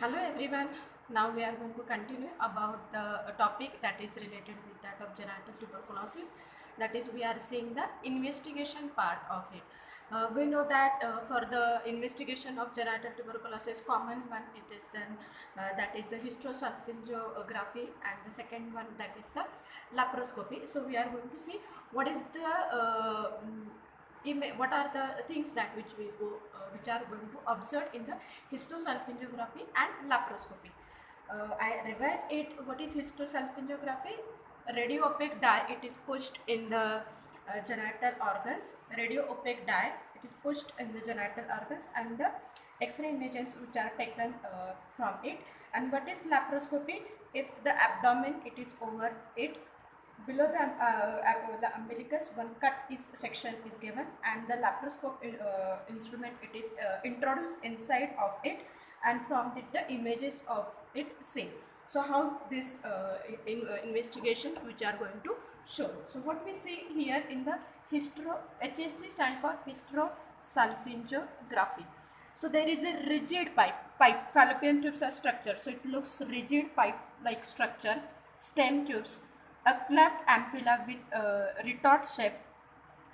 Hello everyone. Now we are going to continue about the topic that is related with that of genital tuberculosis. That is, we are seeing the investigation part of it. We know that for the investigation of genital tuberculosis, common one it is then that is the hysterosalpingography, and the second one that is the laparoscopy. So we are going to see what is the what are the things that which are going to observe in the histosalpingography and laparoscopy. I revise it. What is histosalpingography? Radio opaque dye. It is pushed in the genital organs. Radio opaque dye. It is pushed in the genital organs, and the X-ray images which are taken from it. And what is laparoscopy? If the abdomen it is over it, below the umbilicus one cut is section is given, and the laparoscope instrument it is introduced inside of it, and from it the images of it seen. So how this investigations which are going to show. So what we see here in the HSG stand for hysterosalpingography. So there is a rigid pipe fallopian tubes are structured, so it looks rigid pipe like structure, stem tubes, a cleft ampulla with retort shape,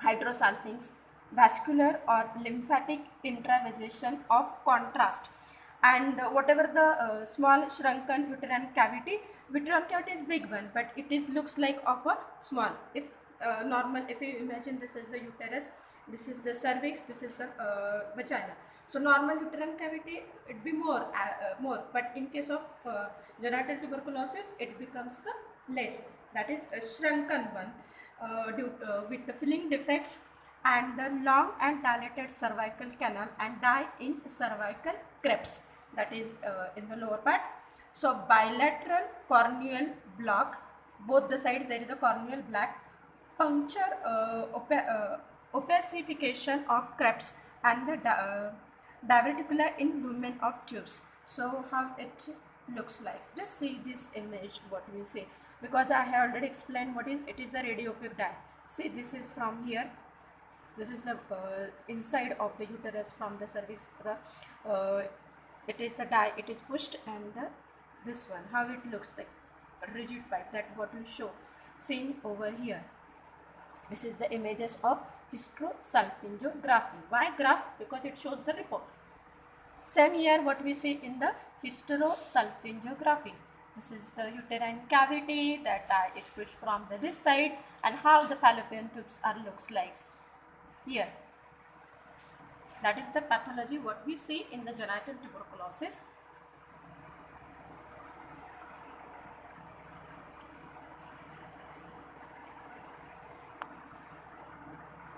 hydrosalpinx, vascular or lymphatic intravasation of contrast, and whatever the small shrunken uterine cavity is big one, but it is looks like of a small. If normal, if you imagine this is the uterus, this is the cervix, this is the vagina. So normal uterine cavity it be more, but in case of genital tuberculosis it becomes the less, that is a shrunken one with the filling defects, and the long and dilated cervical canal and dye in cervical crepes, that is in the lower part. So bilateral corneal block, both the sides there is a corneal black, puncture opacification of crepes, and the diverticular in lumen of tubes. So how it looks like, just see this image what we say, because I have already explained what is it is the radiopaque dye. See, this is from here, this is the inside of the uterus from the cervix, the it is the dye it is pushed, and this one how it looks like rigid pipe, that what we show seen over here. This is the images of hysterosalpingography. Why graph? Because it shows the report. Same here what we see in the hysterosalpingography. This is the uterine cavity, that is pushed from this side, and how the fallopian tubes are looks like here. That is the pathology what we see in the genital tuberculosis.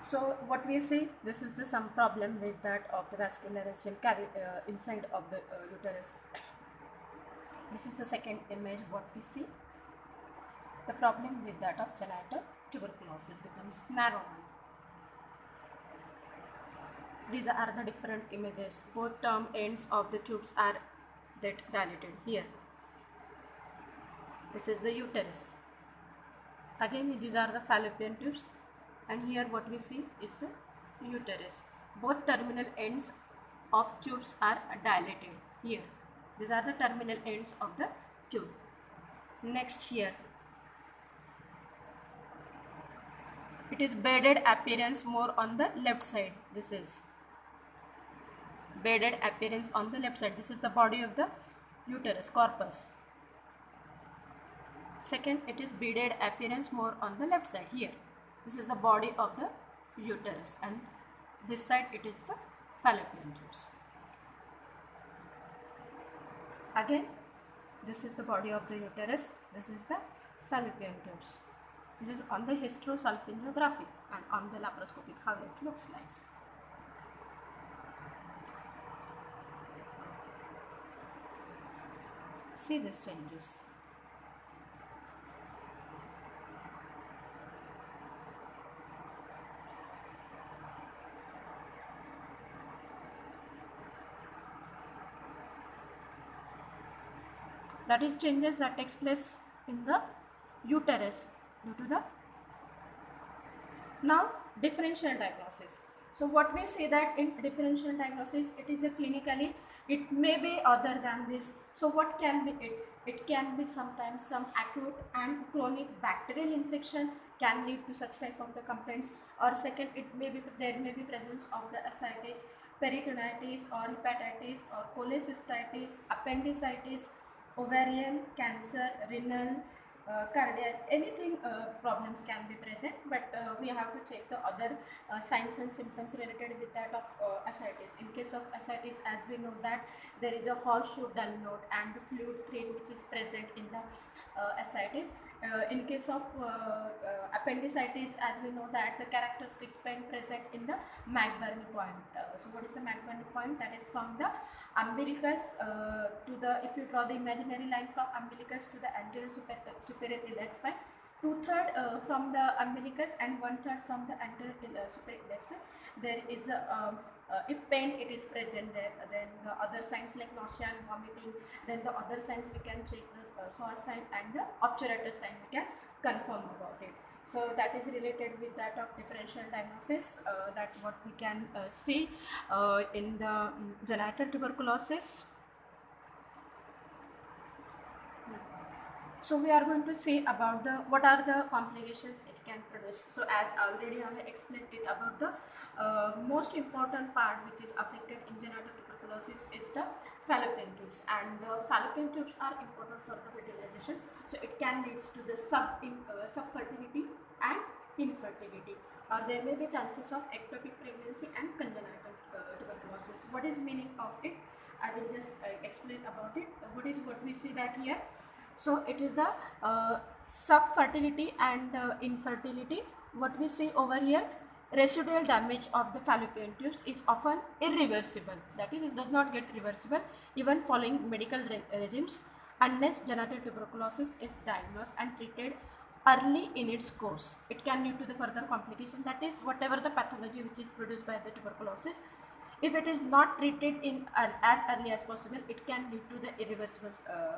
So what we see, this is the some problem with that of the vascularization inside of the uterus. This is the second image what we see. The problem with that of genital tuberculosis becomes narrow. These are the different images. Both term ends of the tubes are that dilated here. This is the uterus. Again, these are the fallopian tubes, and here what we see is the uterus. Both terminal ends of tubes are dilated here. These are the terminal ends of the tube. Next here, it is bedded appearance more on the left side. This is bedded appearance on the left side. This is the body of the uterus, corpus. Second, it is beaded appearance more on the left side here. This is the body of the uterus, and this side it is the fallopian tubes. Again, this is the body of the uterus, this is the fallopian tubes. This is on the hysterosalpingography, and on the laparoscopic how it looks like. See these changes. That is changes that takes place in the uterus due to the now differential diagnosis. So what we say that in differential diagnosis, it is a clinically, it may be other than this. So what can be it? It can be sometimes some acute and chronic bacterial infection can lead to such type of the complaints. Or second, it may be, there may be presence of the ascites, peritonitis or hepatitis or cholecystitis, appendicitis, ovarian cancer, renal, cardiac, anything problems can be present, but we have to check the other signs and symptoms related with that of ascites. In case of ascites, as we know that there is a horseshoe dull note and the fluid thread which is present in the ascites. In case of appendicitis, as we know that the characteristics pain present in the McBurney point. So what is the McBurney point? That is from the umbilicus to the, if you draw the imaginary line from umbilicus to the anterior superior iliac spine, 2/3 from the umbilicus and 1/3 from the anterior superior iliac spine, there is a if pain it is present there, then the other signs like nausea and vomiting, then the other signs we can check the psoas sign and the obturator sign, we can confirm about it. So that is related with that of differential diagnosis, that what we can see in the genital tuberculosis. So we are going to see about the what are the complications it can produce. So as already I have explained it about the most important part which is affected in genital tuberculosis is the fallopian tubes, and the fallopian tubes are important for the fertilization. So it can leads to the subfertility and infertility, or there may be chances of ectopic pregnancy and congenital tuberculosis. What is meaning of it? I will just explain about it. What we see that here. So it is the subfertility and infertility. What we see over here, residual damage of the fallopian tubes is often irreversible. That is, it does not get reversible even following medical regimes, unless genital tuberculosis is diagnosed and treated early in its course. It can lead to the further complication, that is whatever the pathology which is produced by the tuberculosis. If it is not treated in as early as possible, it can lead to the irreversible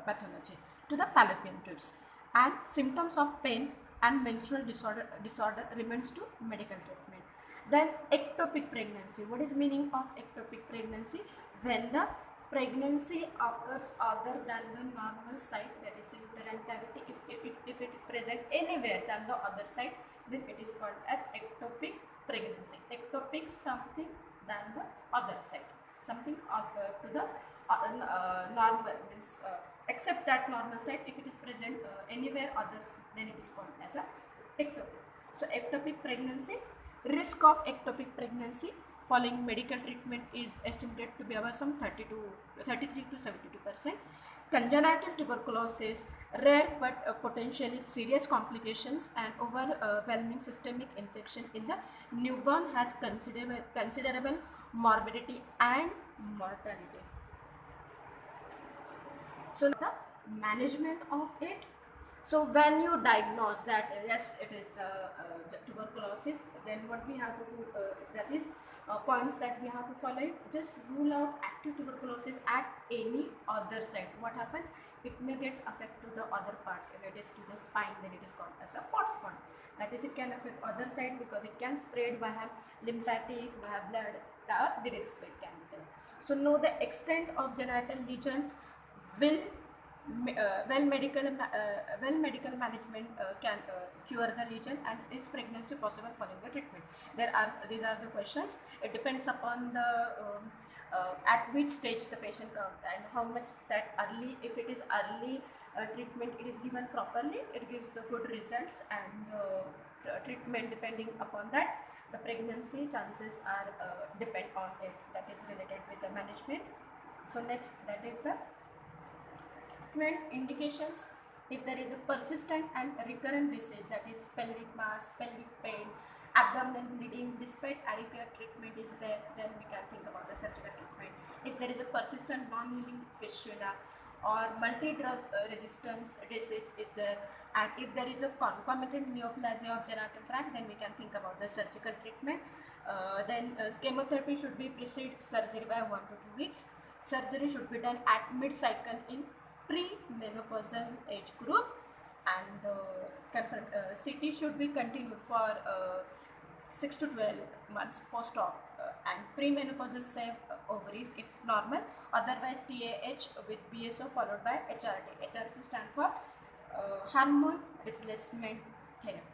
pathology to the fallopian tubes. And symptoms of pain and menstrual disorder remains to medical treatment. Then ectopic pregnancy. What is meaning of ectopic pregnancy? When the pregnancy occurs other than the normal site, that is the uterine cavity. If it is present anywhere than the other side, then it is called as ectopic pregnancy. Ectopic, something than the other side, something to the normal, means except that normal side, if it is present anywhere others, then it is called as a ectopic. So ectopic pregnancy, risk of ectopic pregnancy following medical treatment is estimated to be about some 33 to 72%. Congenital tuberculosis, rare but potentially serious complications and overwhelming systemic infection in the newborn, has considerable morbidity and mortality. So the management of it. So when you diagnose that yes, it is the tuberculosis, then what we have to do, that is points that we have to follow it. Just rule out active tuberculosis at any other site. What happens? It may get affect to the other parts. If it is to the spine, then it is called as a pot spot. That is, it can affect other side because it can spread via lymphatic, via blood, or direct spread can be there. So know the extent of genital lesion. Well medical management can cure the lesion, and is pregnancy possible following the treatment? These are the questions. It depends upon the at which stage the patient comes and how much that early. If it is early treatment, it is given properly, it gives the good results, and treatment depending upon that, the pregnancy chances are depend on if that is related with the management. So next, that is the treatment indications. If there is a persistent and recurrent disease, that is pelvic mass, pelvic pain, abdominal bleeding, despite adequate treatment is there, then we can think about the surgical treatment. If there is a persistent non-healing fistula or multi-drug resistance disease is there, and if there is a concomitant neoplasia of genital tract, then we can think about the surgical treatment. Then chemotherapy should be precede surgery by 1 to 2 weeks. Surgery should be done at mid-cycle in pre-menopausal age group, and CT should be continued for 6 to 12 months post-op, and premenopausal save ovaries if normal, otherwise TAH with BSO followed by HRT. HRT stand for hormone replacement therapy.